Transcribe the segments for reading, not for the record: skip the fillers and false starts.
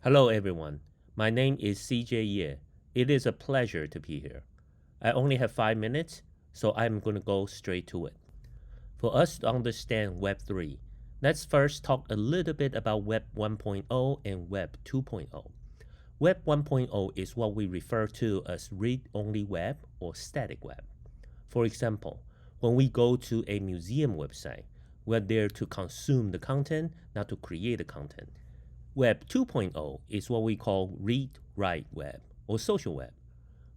Hello everyone, my name is CJ Ye. It is a pleasure to be here. I only have 5 minutes, so I'm going to go straight to it. For us to understand Web 3, let's first talk a little bit about Web 1.0 and Web 2.0. Web 1.0 is what we refer to as read-only web or static web. For example, when we go to a museum website, we're there to consume the content, not to create the content. Web 2.0 is what we call read-write web or social web.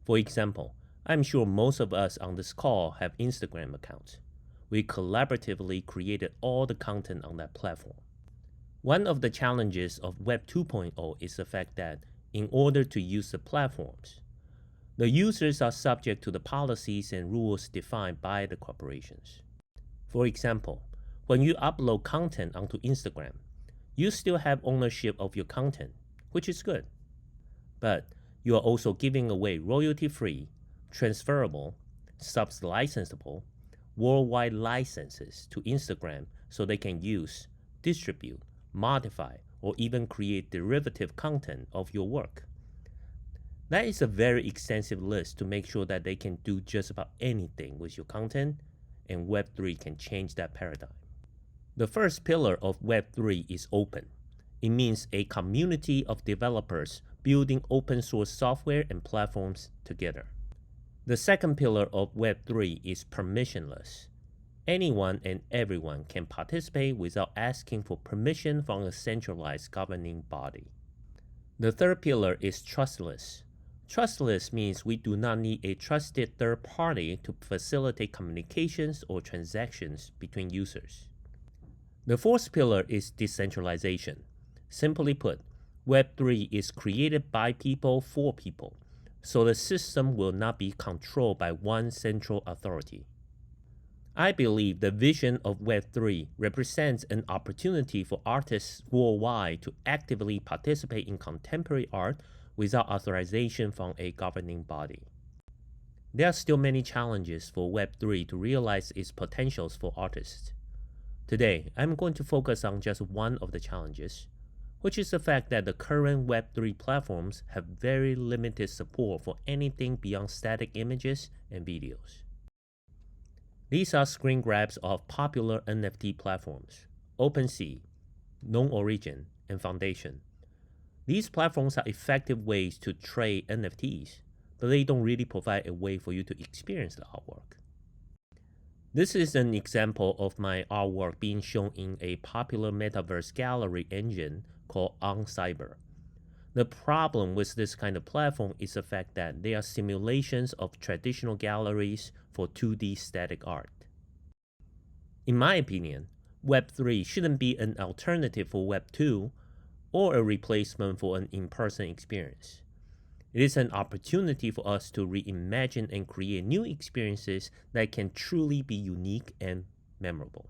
For example, I'm sure most of us on this call have Instagram accounts. We collaboratively created all the content on that platform. One of the challenges of Web 2.0 is the fact that in order to use the platforms, the users are subject to the policies and rules defined by the corporations. For example, when you upload content onto Instagram, you still have ownership of your content, which is good. But you are also giving away royalty-free, transferable, sub-licensable, worldwide licenses to Instagram so they can use, distribute, modify, or even create derivative content of your work. That is a very extensive list to make sure that they can do just about anything with your content, and Web3 can change that paradigm. The first pillar of Web3 is open. It means a community of developers building open source software and platforms together. The second pillar of Web3 is permissionless. Anyone and everyone can participate without asking for permission from a centralized governing body. The third pillar is trustless. Trustless means we do not need a trusted third party to facilitate communications or transactions between users. The fourth pillar is decentralization. Simply put, Web3 is created by people for people, so the system will not be controlled by one central authority. I believe the vision of Web3 represents an opportunity for artists worldwide to actively participate in contemporary art without authorization from a governing body. There are still many challenges for Web3 to realize its potentials for artists. Today, I'm going to focus on just one of the challenges, which is the fact that the current Web3 platforms have very limited support for anything beyond static images and videos. These are screen grabs of popular NFT platforms, OpenSea, Known Origin, and Foundation. These platforms are effective ways to trade NFTs, but they don't really provide a way for you to experience the artwork. This is an example of my artwork being shown in a popular Metaverse gallery engine called OnCyber. The problem with this kind of platform is the fact that they are simulations of traditional galleries for 2D static art. In my opinion, Web3 shouldn't be an alternative for Web 2 or a replacement for an in-person experience. It is an opportunity for us to reimagine and create new experiences that can truly be unique and memorable.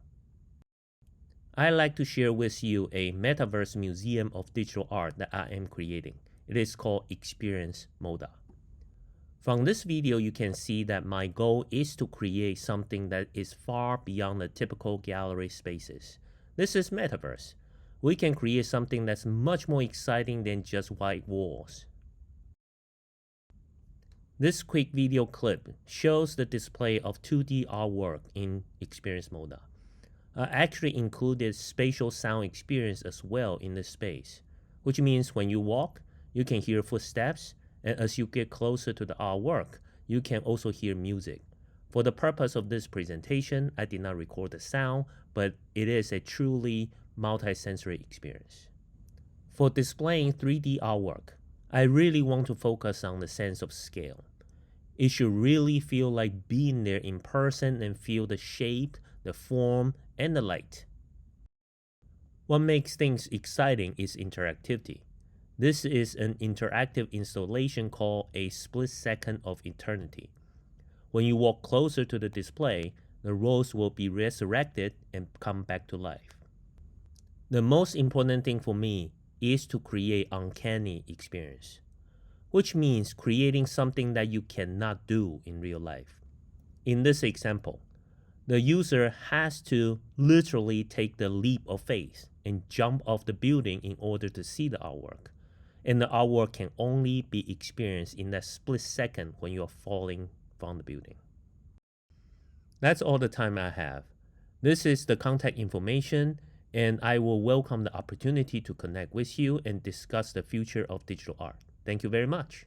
I'd like to share with you a Metaverse museum of digital art that I am creating. It is called Experience Moda. From this video, you can see that my goal is to create something that is far beyond the typical gallery spaces. This is Metaverse. We can create something that's much more exciting than just white walls. This quick video clip shows the display of 2D artwork in Experience Moda. I actually included spatial sound experience as well in this space, which means when you walk, you can hear footsteps, and as you get closer to the artwork, you can also hear music. For the purpose of this presentation, I did not record the sound, but it is a truly multi-sensory experience. For displaying 3D artwork, I really want to focus on the sense of scale. It should really feel like being there in person and feel the shape, the form, and the light. What makes things exciting is interactivity. This is an interactive installation called a split second of eternity. When you walk closer to the display, the roles will be resurrected and come back to life. The most important thing for me is to create uncanny experience, which means creating something that you cannot do in real life. In this example, the user has to literally take the leap of faith and jump off the building in order to see the artwork. and the artwork can only be experienced in that split second when you're falling from the building. That's all the time I have. This is the contact information, and I will welcome the opportunity to connect with you and discuss the future of digital art. Thank you very much.